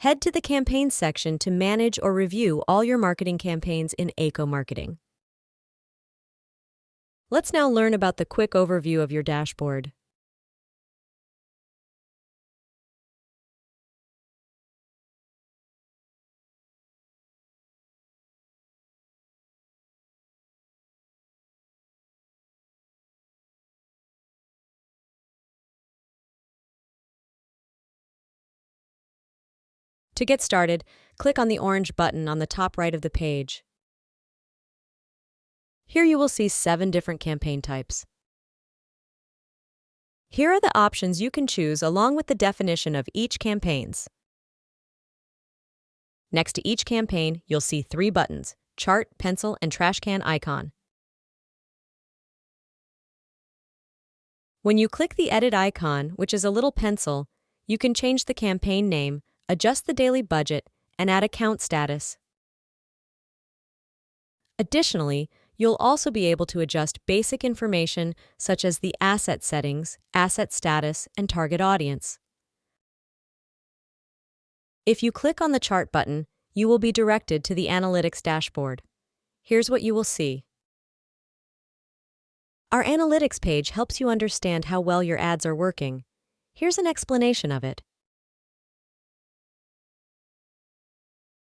Head to the Campaigns section to manage or review all your marketing campaigns in AECO Marketing. Let's now learn about the quick overview of your dashboard. To get started, click on the orange button on the top right of the page. Here you will see 7 different campaign types. Here are the options you can choose along with the definition of each campaigns. Next to each campaign, you'll see 3 buttons: chart, pencil, and trash can icon. When you click the edit icon, which is a little pencil, you can change the campaign name, adjust the daily budget, and add account status. Additionally, you'll also be able to adjust basic information such as the asset settings, asset status, and target audience. If you click on the chart button, you will be directed to the Analytics dashboard. Here's what you will see. Our Analytics page helps you understand how well your ads are working. Here's an explanation of it.